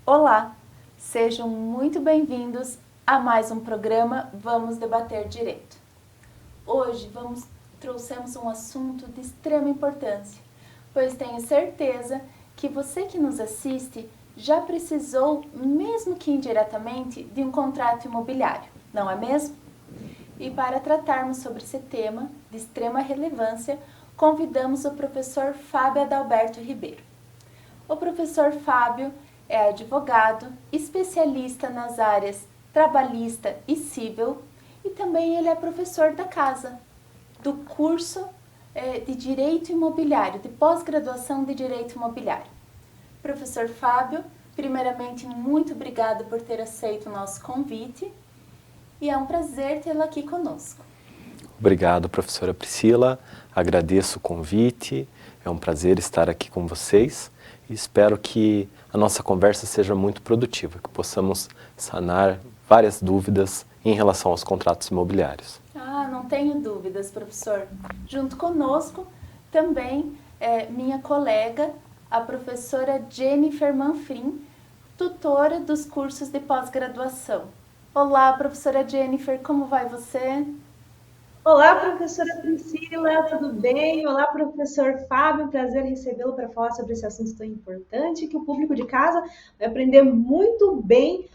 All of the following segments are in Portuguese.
Olá, sejam muito bem-vindos a mais um programa Vamos Debater Direito. Hoje trouxemos um assunto de extrema importância, pois tenho certeza que você que nos assiste já precisou, mesmo que indiretamente, de um contrato imobiliário, não é mesmo? E para tratarmos sobre esse tema de extrema relevância, convidamos o professor Fábio Adalberto Ribeiro. O professor Fábio é advogado, especialista nas áreas trabalhista e civil e também ele é professor da casa, do curso de Direito Imobiliário, de pós-graduação de Direito Imobiliário. Professor Fábio, primeiramente, muito obrigado por ter aceito o nosso convite e é um prazer tê-lo aqui conosco. Obrigado, professora Priscila. Agradeço o convite. É um prazer estar aqui com vocês e espero que a nossa conversa seja muito produtiva, que possamos sanar várias dúvidas em relação aos contratos imobiliários. Não tenho dúvidas, professor. Junto conosco também minha colega, a professora Jennifer Manfrim, tutora dos cursos de pós-graduação. Olá, professora Jennifer, como vai você? Olá, professora Priscila, tudo bem? Olá, professor Fábio, prazer recebê-lo para falar sobre esse assunto tão importante, que o público de casa vai aprender muito bem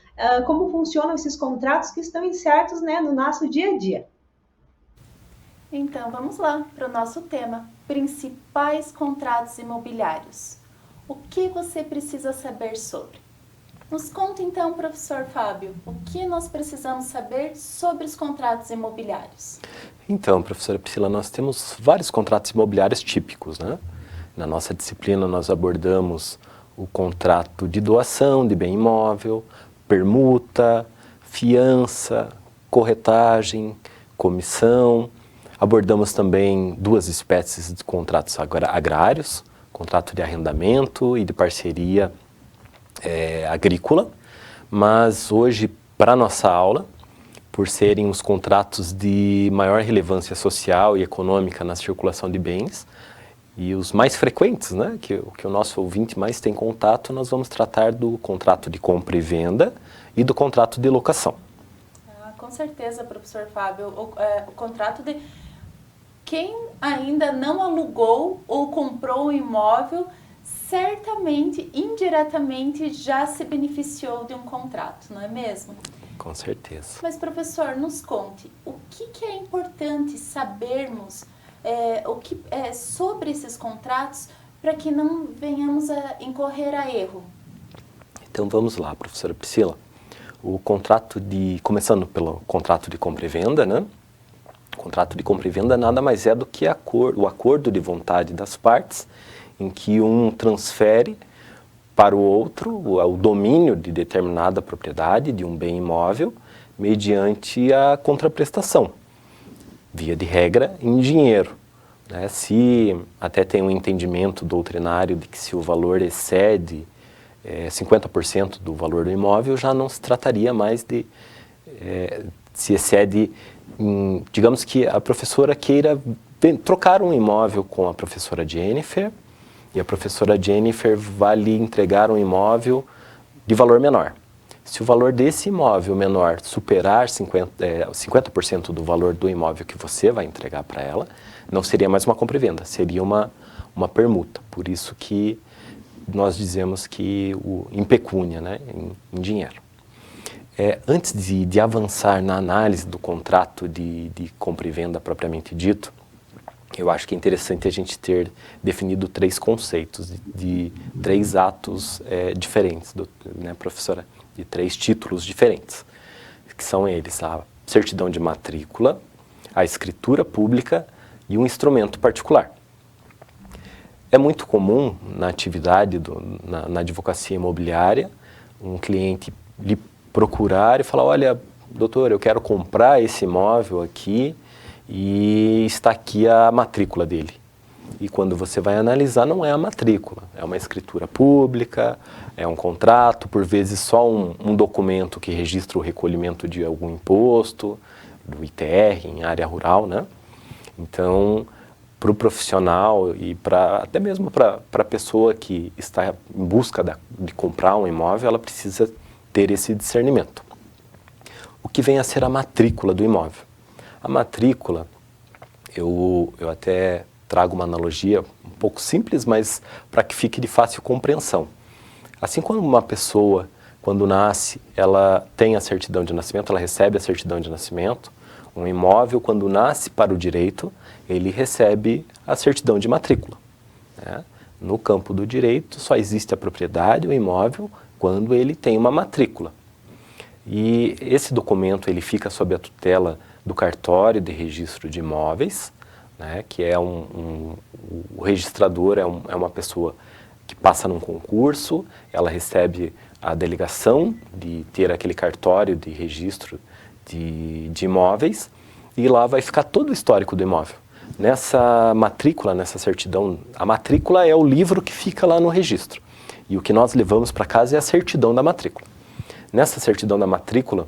como funcionam esses contratos que estão incertos, né, no nosso dia a dia. Então, vamos lá para o nosso tema, principais contratos imobiliários. O que você precisa saber sobre? Nos conta então, professor Fábio, o que nós precisamos saber sobre os contratos imobiliários? Então, professora Priscila, nós temos vários contratos imobiliários típicos, né? Na nossa disciplina nós abordamos o contrato de doação de bem imóvel, permuta, fiança, corretagem, comissão. Abordamos também duas espécies de contratos agrários, contrato de arrendamento e de parceria agrícola, mas hoje, para a nossa aula, por serem os contratos de maior relevância social e econômica na circulação de bens, e os mais frequentes, né, que o nosso ouvinte mais tem contato, nós vamos tratar do contrato de compra e venda e do contrato de locação. Com certeza, professor Fábio, o contrato de quem ainda não alugou ou comprou um imóvel, certamente, indiretamente, já se beneficiou de um contrato, não é mesmo? Com certeza. Mas, professor, nos conte, o que é importante sabermos sobre esses contratos para que não venhamos a incorrer a erro? Então, vamos lá, professora Priscila. Começando pelo contrato de compra e venda, né? O contrato de compra e venda nada mais é do que o acordo de vontade das partes, em que um transfere para o outro o domínio de determinada propriedade, de um bem imóvel, mediante a contraprestação, via de regra, em dinheiro. Né? Se até tem um entendimento doutrinário de que se o valor excede 50% do valor do imóvel, já não se trataria mais de se excede, digamos que a professora queira trocar um imóvel com a professora Jennifer, e a professora Jennifer vai lhe entregar um imóvel de valor menor. Se o valor desse imóvel menor superar 50% do valor do imóvel que você vai entregar para ela, não seria mais uma compra e venda, seria uma permuta. Por isso que nós dizemos que em pecúnia, né, em dinheiro. Antes de avançar na análise do contrato de compra e venda propriamente dito, eu acho que é interessante a gente ter definido três conceitos de três atos diferentes, né, professora? De três títulos diferentes, que são eles: a certidão de matrícula, a escritura pública e um instrumento particular. É muito comum na atividade, na advocacia imobiliária, um cliente lhe procurar e falar: olha, doutor, eu quero comprar esse imóvel aqui, e está aqui a matrícula dele. E quando você vai analisar, não é a matrícula, é uma escritura pública, é um contrato, por vezes só um documento que registra o recolhimento de algum imposto, do ITR, em área rural, né? Então, para o profissional e até mesmo para a pessoa que está em busca de comprar um imóvel, ela precisa ter esse discernimento. O que vem a ser a matrícula do imóvel? A matrícula, eu até trago uma analogia um pouco simples, mas para que fique de fácil compreensão. Assim como uma pessoa, quando nasce, ela tem a certidão de nascimento, ela recebe a certidão de nascimento, um imóvel, quando nasce para o direito, ele recebe a certidão de matrícula, né? No campo do direito, só existe a propriedade, o imóvel, quando ele tem uma matrícula. E esse documento ele fica sob a tutela do cartório de registro de imóveis, né, que é o registrador é uma pessoa que passa num concurso, ela recebe a delegação de ter aquele cartório de registro de imóveis, e lá vai ficar todo o histórico do imóvel. Nessa matrícula, nessa certidão, a matrícula é o livro que fica lá no registro. E o que nós levamos para casa é a certidão da matrícula. Nessa certidão da matrícula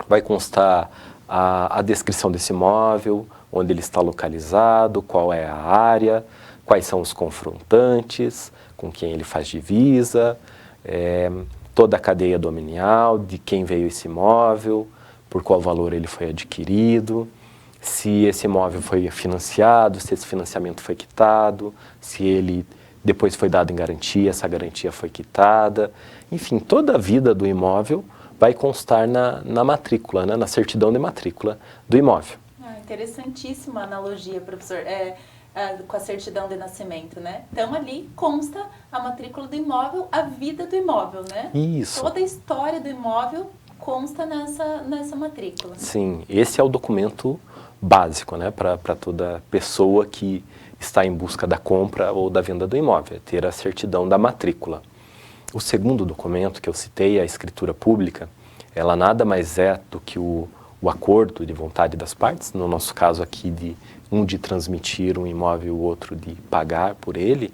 vai constar a descrição desse imóvel, onde ele está localizado, qual é a área, quais são os confrontantes, com quem ele faz divisa, toda a cadeia dominial, de quem veio esse imóvel, por qual valor ele foi adquirido, se esse imóvel foi financiado, se esse financiamento foi quitado, se ele depois foi dado em garantia, essa garantia foi quitada. Enfim, toda a vida do imóvel vai constar na matrícula, né, na certidão de matrícula do imóvel. Interessantíssima analogia, professor, com a certidão de nascimento, né? Então ali consta a matrícula do imóvel, a vida do imóvel, né? Isso. Toda a história do imóvel consta nessa matrícula. Sim, esse é o documento básico, né, para toda pessoa que está em busca da compra ou da venda do imóvel, é ter a certidão da matrícula. O segundo documento que eu citei, a escritura pública, ela nada mais é do que o acordo de vontade das partes, no nosso caso aqui de transmitir um imóvel e o outro de pagar por ele,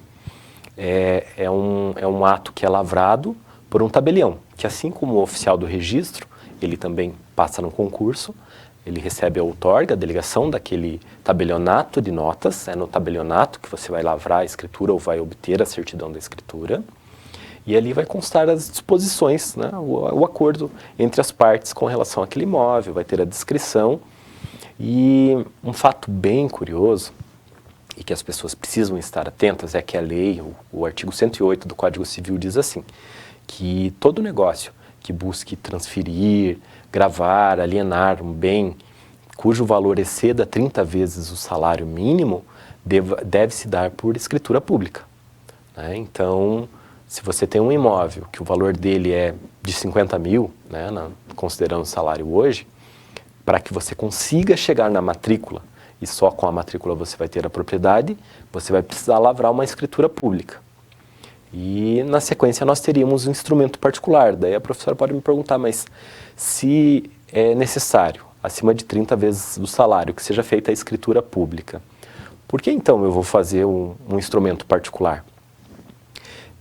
é um ato que é lavrado por um tabelião, que assim como o oficial do registro, ele também passa no concurso, ele recebe a outorga, a delegação daquele tabelionato de notas, é no tabelionato que você vai lavrar a escritura ou vai obter a certidão da escritura, e ali vai constar as disposições, né, o acordo entre as partes com relação àquele imóvel, vai ter a descrição. E um fato bem curioso, e que as pessoas precisam estar atentas, é que a lei, o artigo 108 do Código Civil diz assim, que todo negócio que busque transferir, gravar, alienar um bem cujo valor exceda 30 vezes o salário mínimo, deve se dar por escritura pública, né? Então, se você tem um imóvel que o valor dele é de 50 mil, né, considerando o salário hoje, para que você consiga chegar na matrícula, e só com a matrícula você vai ter a propriedade, você vai precisar lavrar uma escritura pública. E na sequência nós teríamos um instrumento particular. Daí a professora pode me perguntar, mas se é necessário, acima de 30 vezes o salário, que seja feita a escritura pública, por que então eu vou fazer um instrumento particular?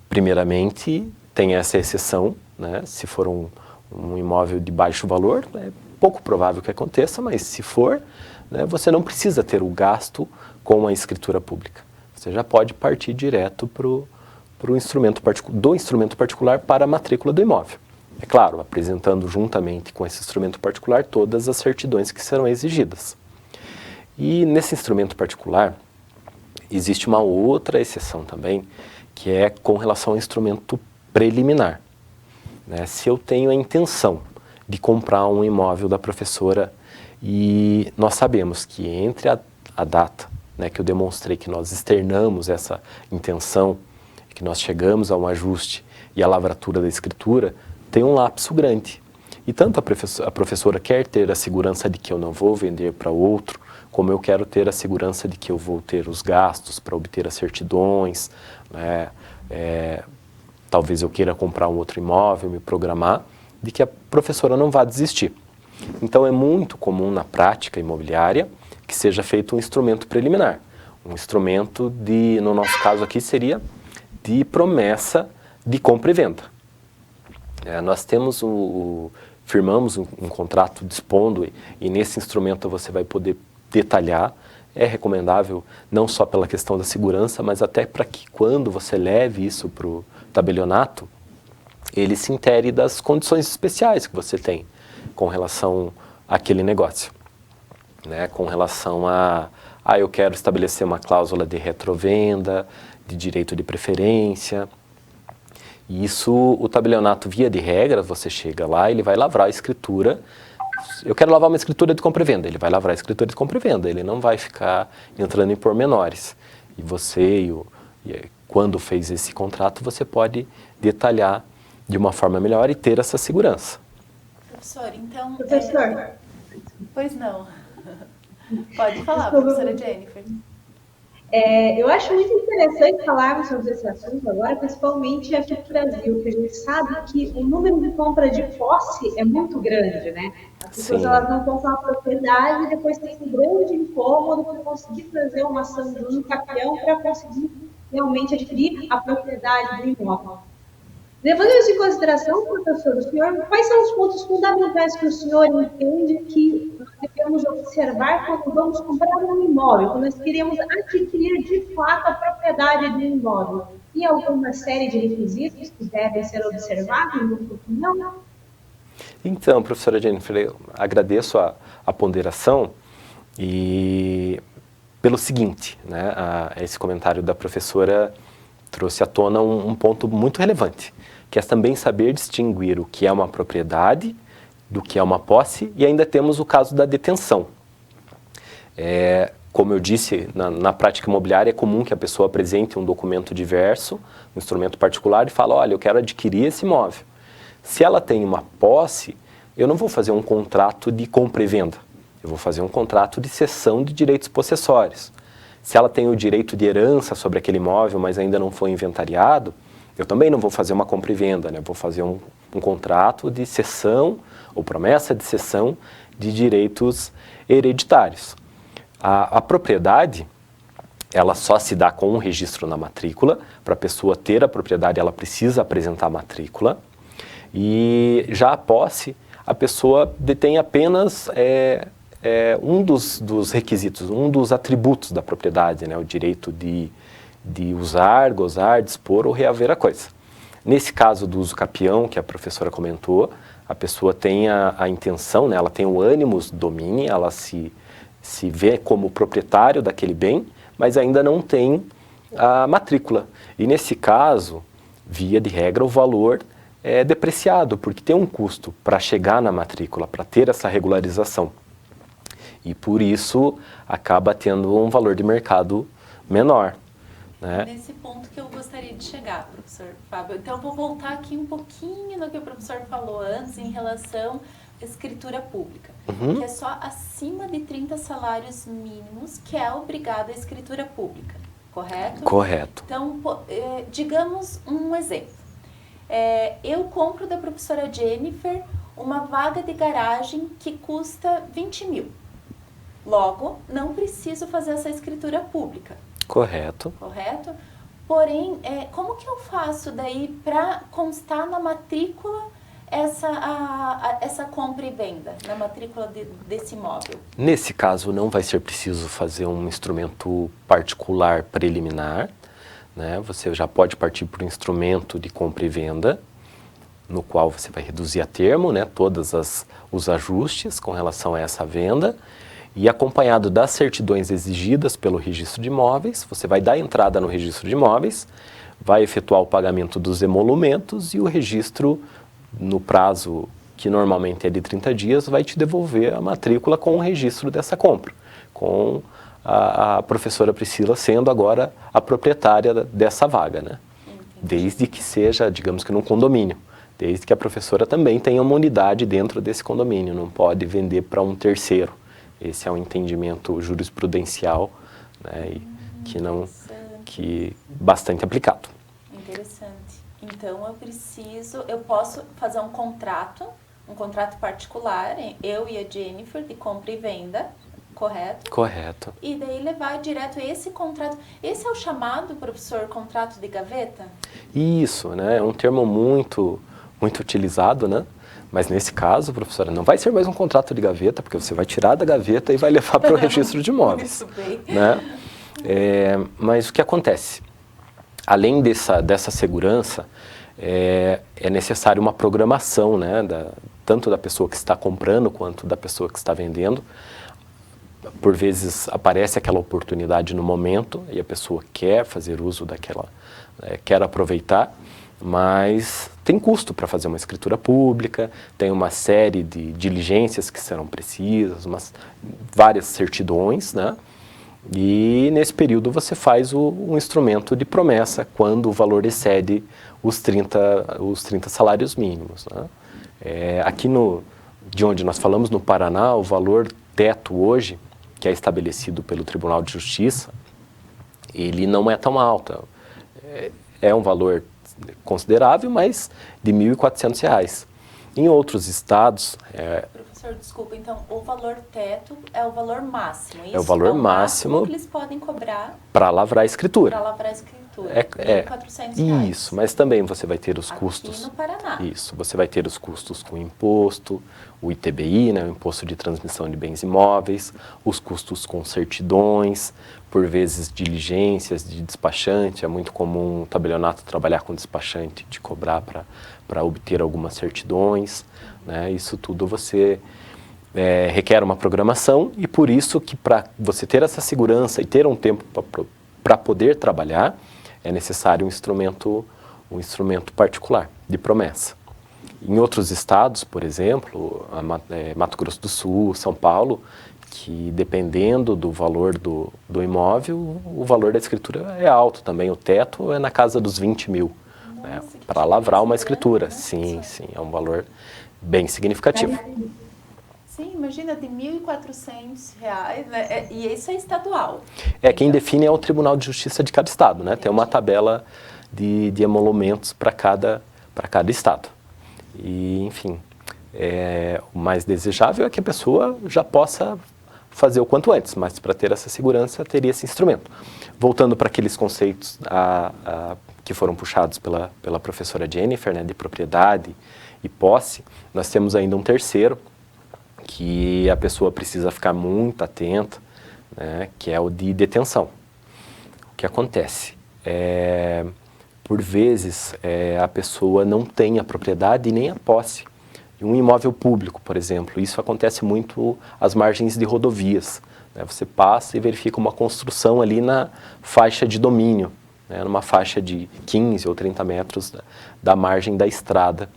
Primeiramente, tem essa exceção, né? Se for um imóvel de baixo valor, é pouco provável que aconteça, mas se for, né, você não precisa ter o gasto com a escritura pública. Você já pode partir direto do instrumento particular para a matrícula do imóvel. É claro, apresentando juntamente com esse instrumento particular todas as certidões que serão exigidas. E nesse instrumento particular, existe uma outra exceção também, que é com relação ao instrumento preliminar, né? Se eu tenho a intenção de comprar um imóvel da professora e nós sabemos que entre a data, né, que eu demonstrei que nós externamos essa intenção, que nós chegamos a um ajuste e a lavratura da escritura, tem um lapso grande. E tanto a professora quer ter a segurança de que eu não vou vender para outro, como eu quero ter a segurança de que eu vou ter os gastos para obter as certidões, né? Talvez eu queira comprar um outro imóvel, me programar, de que a professora não vá desistir. Então é muito comum na prática imobiliária que seja feito um instrumento preliminar. Um instrumento no nosso caso aqui seria de promessa de compra e venda. Nós temos firmamos um contrato dispondo e nesse instrumento você vai poder detalhar é recomendável não só pela questão da segurança, mas até para que quando você leve isso para o tabelionato, ele se intere das condições especiais que você tem com relação àquele negócio, né? Com relação eu quero estabelecer uma cláusula de retrovenda, de direito de preferência. E isso, o tabelionato, via de regra, você chega lá, ele vai lavrar a escritura. Eu quero lavar uma escritura de compra e venda, ele vai lavrar a escritura de compra e venda, ele não vai ficar entrando em pormenores. E você, quando fez esse contrato, você pode detalhar de uma forma melhor e ter essa segurança. Professor, então... Professor. Pois não. Pode falar, professora Jennifer. Eu acho muito interessante falarmos sobre esse assunto agora, principalmente aqui no Brasil, que a gente sabe que o número de compra de posse é muito grande, né? As pessoas elas não compram a propriedade e depois tem um grande incômodo para conseguir fazer uma ação de um capião para conseguir realmente adquirir a propriedade do imóvel. Levando isso em consideração, professor, o senhor, quais são os pontos fundamentais que o senhor entende que nós devemos observar quando vamos comprar um imóvel, quando nós queremos adquirir de fato a propriedade do imóvel? E alguma série de requisitos que devem ser observados, na sua opinião? Então, professora Jennifer, eu agradeço a ponderação e pelo seguinte, né, esse comentário da professora trouxe à tona um ponto muito relevante, que é também saber distinguir o que é uma propriedade do que é uma posse, e ainda temos o caso da detenção. Como eu disse, na prática imobiliária é comum que a pessoa apresente um documento diverso, um instrumento particular, e fala, olha, eu quero adquirir esse imóvel. Se ela tem uma posse, eu não vou fazer um contrato de compra e venda, eu vou fazer um contrato de cessão de direitos possessórios. Se ela tem o direito de herança sobre aquele imóvel, mas ainda não foi inventariado, eu também não vou fazer uma compra e venda, né? Vou fazer um contrato de cessão ou promessa de cessão de direitos hereditários. A propriedade, ela só se dá com um registro na matrícula. Para a pessoa ter a propriedade, ela precisa apresentar a matrícula. E já a posse, a pessoa detém apenas um dos requisitos, um dos atributos da propriedade, né? O direito de usar, gozar, dispor ou reaver a coisa. Nesse caso do uso capião, que a professora comentou, a pessoa tem a intenção, né, ela tem o ânimos domini, ela se vê como proprietário daquele bem, mas ainda não tem a matrícula. E nesse caso, via de regra, o valor é depreciado, porque tem um custo para chegar na matrícula, para ter essa regularização. E por isso acaba tendo um valor de mercado menor. Nesse ponto que eu gostaria de chegar, professor Fábio. Então, eu vou voltar aqui um pouquinho no que o professor falou antes em relação à escritura pública, que é só acima de 30 salários mínimos que é obrigada a escritura pública, correto? Correto. Então, digamos um exemplo. Eu compro da professora Jennifer uma vaga de garagem que custa 20 mil. Logo, não preciso fazer essa escritura pública. Correto. Correto? Porém, como que eu faço daí para constar na matrícula essa compra e venda, na matrícula desse imóvel? Nesse caso, não vai ser preciso fazer um instrumento particular preliminar, né? Você já pode partir para um instrumento de compra e venda, no qual você vai reduzir a termo, né, todos os ajustes com relação a essa venda, e acompanhado das certidões exigidas pelo registro de imóveis, você vai dar entrada no registro de imóveis, vai efetuar o pagamento dos emolumentos e o registro, no prazo que normalmente é de 30 dias, vai te devolver a matrícula com o registro dessa compra, com a professora Priscila sendo agora a proprietária dessa vaga, né? Desde que seja, digamos que num condomínio, desde que a professora também tenha uma unidade dentro desse condomínio, não pode vender para um terceiro. Esse é um entendimento jurisprudencial, né, que bastante aplicado. Interessante. Então, eu posso fazer um contrato particular, eu e a Jennifer, de compra e venda, correto? Correto. E daí levar direto esse contrato. Esse é o chamado, professor, contrato de gaveta? Isso, né, é um termo muito utilizado, né? Mas nesse caso, professora, não vai ser mais um contrato de gaveta, porque você vai tirar da gaveta e vai levar para o registro de imóveis. Isso bem. Né? Mas o que acontece? Além dessa segurança, é necessário uma programação, né, tanto da pessoa que está comprando quanto da pessoa que está vendendo. Por vezes aparece aquela oportunidade no momento e a pessoa quer fazer uso daquela, quer aproveitar, mas tem custo para fazer uma escritura pública, tem uma série de diligências que serão precisas, várias certidões, né? E nesse período você faz um instrumento de promessa quando o valor excede os 30 salários mínimos, né? Aqui de onde nós falamos, no Paraná, o valor teto hoje, que é estabelecido pelo Tribunal de Justiça, ele não é tão alto. É um valor considerável, mas de R$ 1.400. Em outros estados... Professor, desculpa, então o valor teto é o valor máximo? Isso é o valor máximo que eles podem cobrar para lavrar a escritura. Para lavrar a escritura, R$ 1.400. Isso, mas também você vai ter os aqui custos... no Paraná. Isso, você vai ter os custos com imposto, o ITBI, né, o Imposto de Transmissão de Bens Imóveis, os custos com certidões, por vezes diligências de despachante. É muito comum o tabelionato trabalhar com despachante, de cobrar para obter algumas certidões, né? Isso tudo você requer uma programação, e por isso que para você ter essa segurança e ter um tempo para poder trabalhar, é necessário um instrumento particular de promessa. Em outros estados, por exemplo, Mato Grosso do Sul, São Paulo, que dependendo do valor do imóvel, o valor da escritura é alto também. O teto é na casa dos 20 mil, né, para lavrar uma escritura. Sim, é um valor bem significativo. Sim, imagina, de R$ 1.400, né? E isso é estadual. Quem define é o Tribunal de Justiça de cada estado, né? Tem uma tabela de emolumentos para cada estado. E, enfim, o mais desejável é que a pessoa já possa fazer o quanto antes, mas para ter essa segurança, teria esse instrumento. Voltando para aqueles conceitos que foram puxados pela professora Jennifer, né, de propriedade e posse, nós temos ainda um terceiro, que a pessoa precisa ficar muito atenta, né, que é o de detenção. O que acontece? Por vezes, a pessoa não tem a propriedade e nem a posse de um imóvel público, por exemplo. Isso acontece muito às margens de rodovias, né? Você passa e verifica uma construção ali na faixa de domínio, né, numa faixa de 15 ou 30 metros da margem da estrada.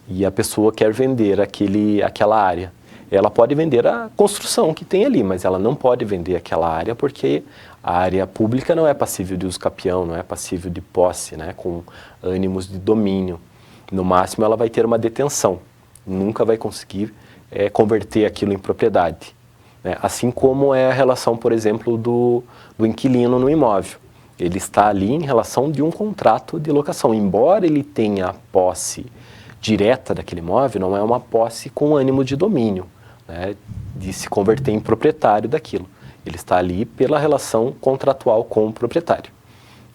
E a pessoa quer vender aquela área. Ela pode vender a construção que tem ali, mas ela não pode vender aquela área porque a área pública não é passível de uso capião, não é passível de posse, né, com ânimos de domínio. No máximo, ela vai ter uma detenção. Nunca vai conseguir converter aquilo em propriedade, né? Assim como é a relação, por exemplo, do inquilino no imóvel. Ele está ali em relação de um contrato de locação. Embora ele tenha a posse direta daquele imóvel, não é uma posse com ânimo de domínio, né, de se converter em proprietário daquilo. Ele está ali pela relação contratual com o proprietário.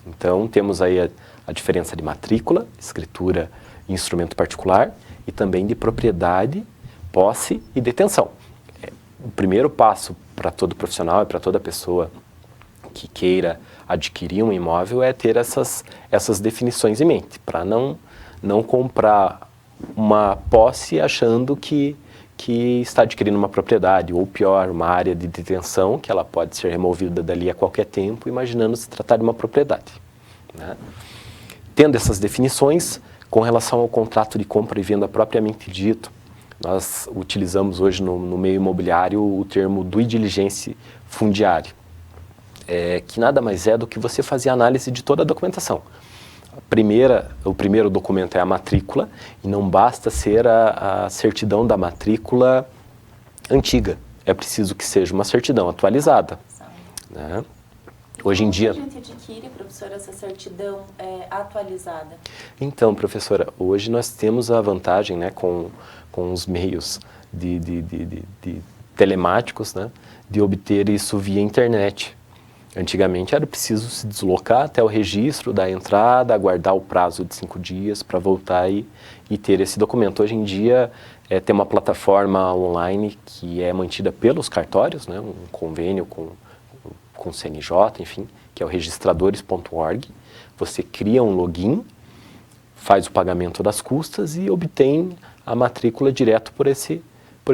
Então, temos aí a diferença de matrícula, escritura e instrumento particular, e também de propriedade, posse e detenção. O primeiro passo para todo profissional e para toda pessoa que queira adquirir um imóvel é ter essas definições em mente, para não comprar uma posse achando que está adquirindo uma propriedade, ou pior, uma área de detenção, que ela pode ser removida dali a qualquer tempo, imaginando se tratar de uma propriedade, né? Tendo essas definições, com relação ao contrato de compra e venda propriamente dito, nós utilizamos hoje no meio imobiliário o termo due diligence fundiário, que nada mais é do que você fazer análise de toda a documentação. O primeiro documento é a matrícula, e não basta ser a certidão da matrícula antiga. É preciso que seja uma certidão atualizada, né? Hoje em dia... Como a gente adquire, professora, essa certidão atualizada? Então, professora, hoje nós temos a vantagem, né, com os meios de telemáticos, né, de obter isso via internet. Antigamente era preciso se deslocar até o registro da entrada, aguardar o prazo de 5 dias para voltar e ter esse documento. Hoje em dia tem uma plataforma online que é mantida pelos cartórios, né, um convênio com o CNJ, enfim, que é o registradores.org. Você cria um login, faz o pagamento das custas e obtém a matrícula direto por esse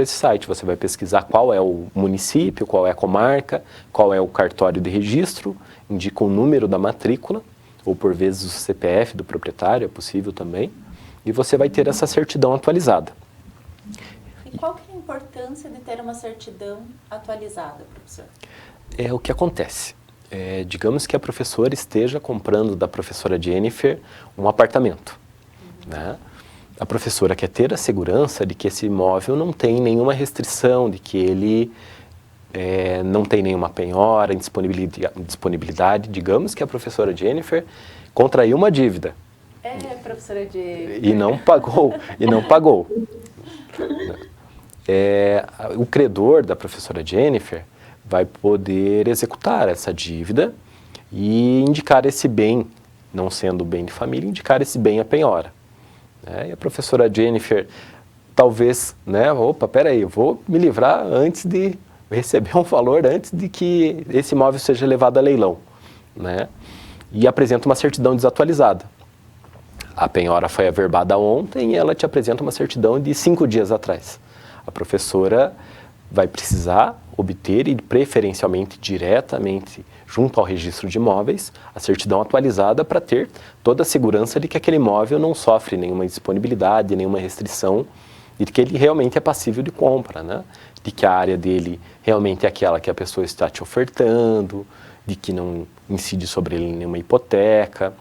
site. Você vai pesquisar qual é o município, qual é a comarca, qual é o cartório de registro, indica o número da matrícula, ou por vezes o CPF do proprietário, é possível também, e você vai ter essa certidão atualizada. E qual que é a importância de ter uma certidão atualizada, professor? É o que acontece. Digamos que a professora esteja comprando da professora Jennifer um apartamento, né? A professora quer ter a segurança de que esse imóvel não tem nenhuma restrição, de que ele não tem nenhuma penhora, disponibilidade. Digamos que a professora Jennifer contraiu uma dívida. Professora Jennifer. E não pagou. O credor da professora Jennifer vai poder executar essa dívida e indicar esse bem, não sendo bem de família, indicar esse bem à penhora. E a professora Jennifer talvez, peraí, eu vou me livrar antes de receber um valor, antes de que esse imóvel seja levado a leilão, né? E apresenta uma certidão desatualizada. A penhora foi averbada ontem e ela te apresenta uma certidão de 5 dias atrás. A professora vai precisar obter, e preferencialmente diretamente junto ao registro de imóveis, a certidão atualizada para ter toda a segurança de que aquele imóvel não sofre nenhuma disponibilidade, nenhuma restrição, e de que ele realmente é passível de compra, né? De que a área dele realmente é aquela que a pessoa está te ofertando, de que não incide sobre ele nenhuma hipoteca,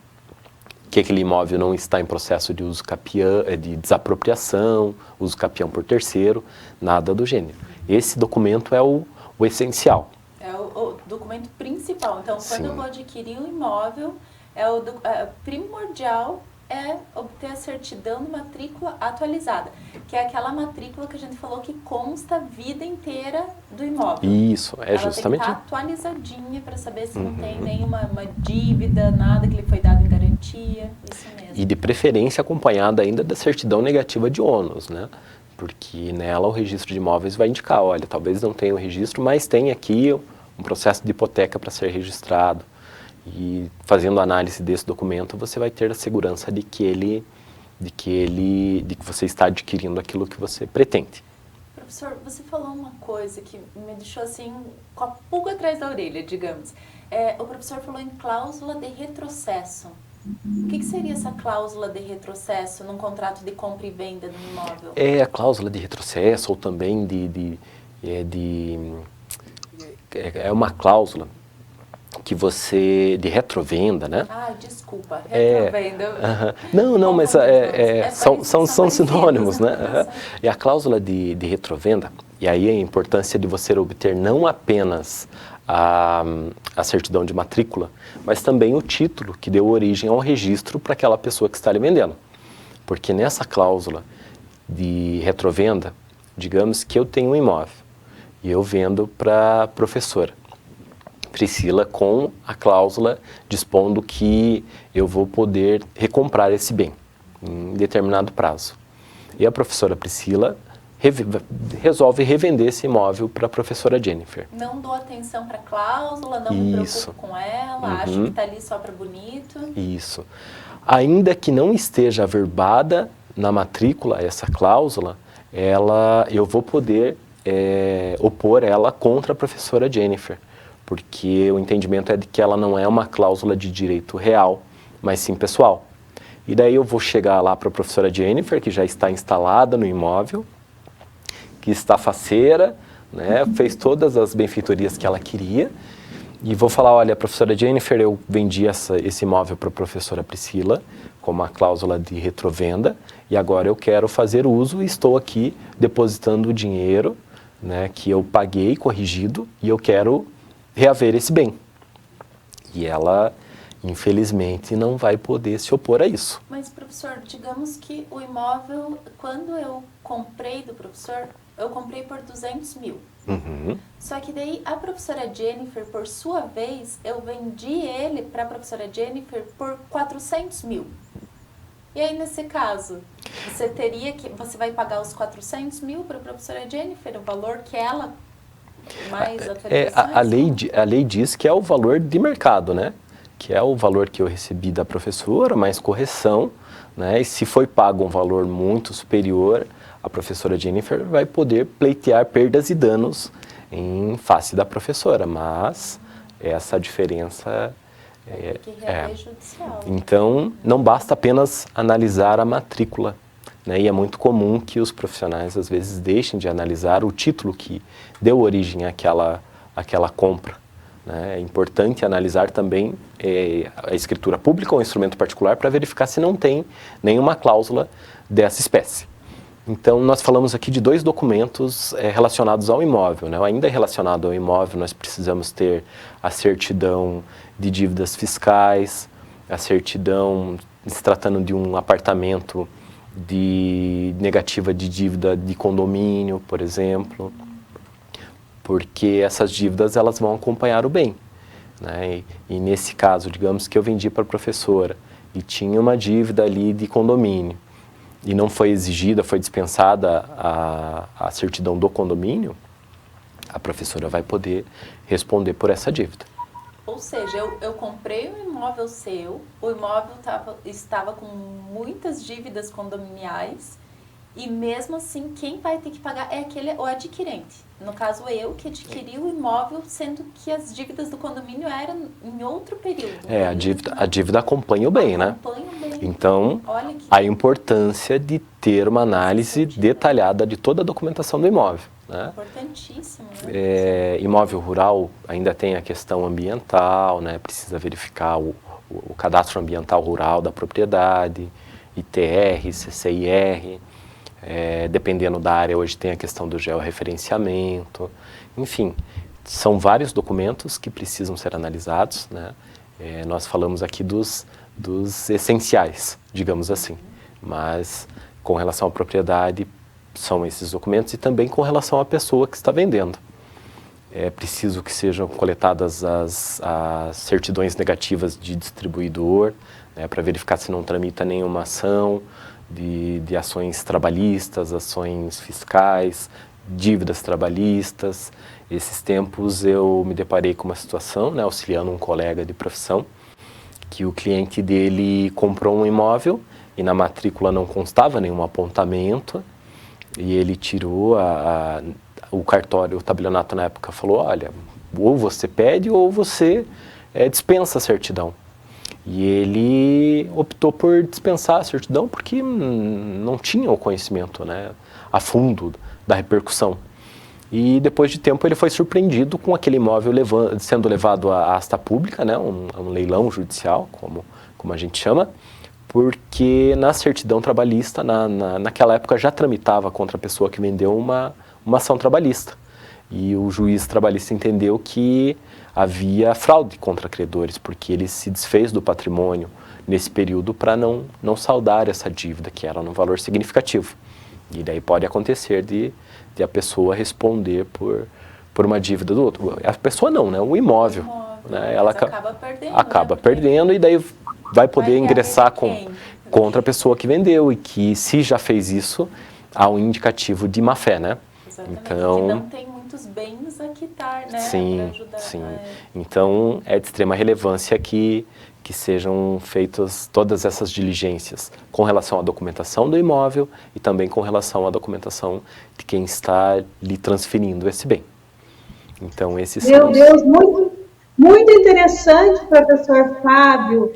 que aquele imóvel não está em processo de uso capião, de desapropriação, uso capião por terceiro, nada do gênero. Esse documento é o essencial. É o documento principal. Então, quando Sim. eu vou adquirir um imóvel, primordial é obter a certidão de matrícula atualizada, que é aquela matrícula que a gente falou que consta a vida inteira do imóvel. Isso, Ela justamente. tem que estar atualizadinha para saber se não tem nenhuma dívida, nada que lhe foi dado em garantia, isso mesmo. E de preferência acompanhada ainda da certidão negativa de ônus, né? Porque nela o registro de imóveis vai indicar, olha, talvez não tenha o registro, mas tem aqui um processo de hipoteca para ser registrado. E fazendo análise desse documento, você vai ter a segurança de que você está adquirindo aquilo que você pretende. Professor, você falou uma coisa que me deixou assim com a pulga atrás da orelha, digamos. O professor falou em cláusula de retrocesso. O que seria essa cláusula de retrocesso num contrato de compra e venda de um imóvel? É a cláusula de retrocesso ou também é uma cláusula que você, de retrovenda, né? Ah, desculpa, retrovenda. Não, mas são sinônimos, né? Uhum. E a cláusula de retrovenda, e aí a importância de você obter não apenas a certidão de matrícula, mas também o título que deu origem ao registro para aquela pessoa que está lhe vendendo. Porque nessa cláusula de retrovenda, digamos que eu tenho um imóvel e eu vendo para a professora Priscila com a cláusula dispondo que eu vou poder recomprar esse bem em determinado prazo. E a professora Priscila resolve revender esse imóvel para a professora Jennifer. Não dou atenção para a cláusula, não me preocupo com ela, acho que está ali só para bonito. Isso. Ainda que não esteja averbada na matrícula essa cláusula, eu vou poder opor ela contra a professora Jennifer, porque o entendimento é de que ela não é uma cláusula de direito real, mas sim pessoal. E daí eu vou chegar lá para a professora Jennifer, que já está instalada no imóvel, que está faceira, né, fez todas as benfeitorias que ela queria, e vou falar, olha, professora Jennifer, eu vendi esse imóvel para a professora Priscila, com uma cláusula de retrovenda, e agora eu quero fazer uso e estou aqui depositando o dinheiro, né, que eu paguei corrigido, e eu quero reaver esse bem. E ela, infelizmente, não vai poder se opor a isso. Mas, professor, digamos que o imóvel, quando eu comprei do professor, eu comprei por 200 mil. Uhum. Só que daí a professora Jennifer, por sua vez, eu vendi ele para a professora Jennifer por 400 mil. E aí, nesse caso, você vai pagar os 400 mil para a professora Jennifer, o valor que ela mais atualizações? A lei diz que é o valor de mercado, né? Que é o valor que eu recebi da professora, mais correção, né? E se foi pago um valor muito superior, a professora Jennifer vai poder pleitear perdas e danos em face da professora, mas essa diferença judicial. Então, não basta apenas analisar a matrícula, né? E é muito comum que os profissionais, às vezes, deixem de analisar o título que deu origem àquela compra, né? É importante analisar também a escritura pública ou o instrumento particular para verificar se não tem nenhuma cláusula dessa espécie. Então, nós falamos aqui de 2 documentos relacionados ao imóvel, né? Ainda relacionado ao imóvel, nós precisamos ter a certidão de dívidas fiscais, a certidão, se tratando de um apartamento, de negativa de dívida de condomínio, por exemplo, porque essas dívidas elas vão acompanhar o bem, né? E nesse caso, digamos que eu vendi para a professora e tinha uma dívida ali de condomínio, e não foi exigida, foi dispensada a certidão do condomínio, a professora vai poder responder por essa dívida. Ou seja, eu comprei um imóvel seu, o imóvel estava com muitas dívidas condominiais, e mesmo assim quem vai ter que pagar é o adquirente. No caso, eu que adquiri o imóvel, sendo que as dívidas do condomínio eram em outro período. A dívida acompanha o bem, né? Acompanha o bem. Então, a importância de ter uma análise detalhada de toda a documentação do imóvel, né? Importantíssimo, né? Imóvel rural ainda tem a questão ambiental, né? Precisa verificar o cadastro ambiental rural da propriedade, ITR, CCIR. Dependendo da área, hoje tem a questão do georreferenciamento. Enfim, são vários documentos que precisam ser analisados, né? Nós falamos aqui dos essenciais, digamos assim, mas com relação à propriedade são esses documentos, e também com relação à pessoa que está vendendo. É preciso que sejam coletadas as certidões negativas de distribuidor, né, para verificar se não tramita nenhuma ação de ações trabalhistas, ações fiscais, dívidas trabalhistas. Esses tempos eu me deparei com uma situação, né, auxiliando um colega de profissão, que o cliente dele comprou um imóvel e na matrícula não constava nenhum apontamento, e ele tirou o cartório, o tabelionato na época falou, olha, ou você pede ou você dispensa a certidão. E ele optou por dispensar a certidão porque não tinha o conhecimento, né, a fundo da repercussão. E depois de tempo ele foi surpreendido com aquele imóvel sendo levado à asta pública, né, um leilão judicial, como a gente chama, porque na certidão trabalhista, naquela época já tramitava contra a pessoa que vendeu uma ação trabalhista. E o juiz trabalhista entendeu que havia fraude contra credores, porque ele se desfez do patrimônio nesse período para não saldar essa dívida, que era um valor significativo. E daí pode acontecer de a pessoa responder por uma dívida do outro. A pessoa não, né? O imóvel. Né? Ela acaba perdendo, e daí vai poder ingressar contra a pessoa que vendeu, e que, se já fez isso, há um indicativo de má-fé, né? Exatamente, então, que não tem muitos bens a quitar, né? Sim, pra ajudar, sim. Então, é de extrema relevância que sejam feitas todas essas diligências com relação à documentação do imóvel e também com relação à documentação de quem está lhe transferindo esse bem. Então, esses Meu Deus, muito, muito interessante, professor Fábio.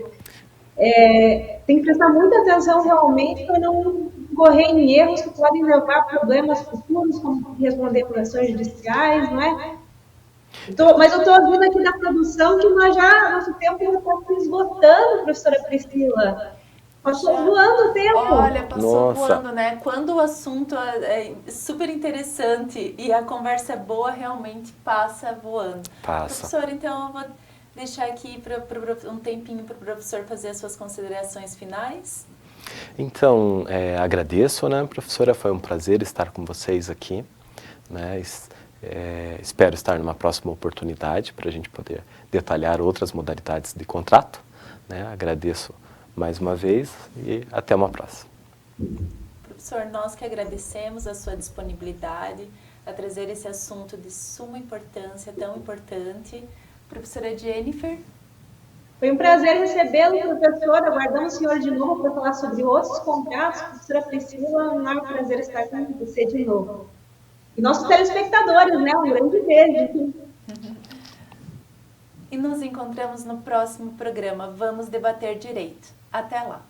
Tem que prestar muita atenção realmente para não correr em erros que podem levar a problemas futuros, como responder por ações judiciais, não é? Mas eu estou ouvindo aqui da produção que nosso tempo já está se esgotando, professora Priscila. Passou voando o tempo. Olha, passou voando, né? Quando o assunto é super interessante e a conversa é boa, realmente passa voando. Professora, então eu vou deixar aqui um tempinho para o professor fazer as suas considerações finais. Então, agradeço, né, professora? Foi um prazer estar com vocês aqui, né? Espero estar numa próxima oportunidade para a gente poder detalhar outras modalidades de contrato, né? Agradeço mais uma vez e até uma próxima. Professor, nós que agradecemos a sua disponibilidade a trazer esse assunto de suma importância, tão importante. Professora Jennifer. Foi um prazer recebê-lo, professor. Aguardamos o senhor de novo para falar sobre outros contratos. Professora Priscila, um enorme prazer estar com você de novo. E nossos telespectadores, né? Um grande beijo. E nos encontramos no próximo programa Vamos Debater Direito. Até lá!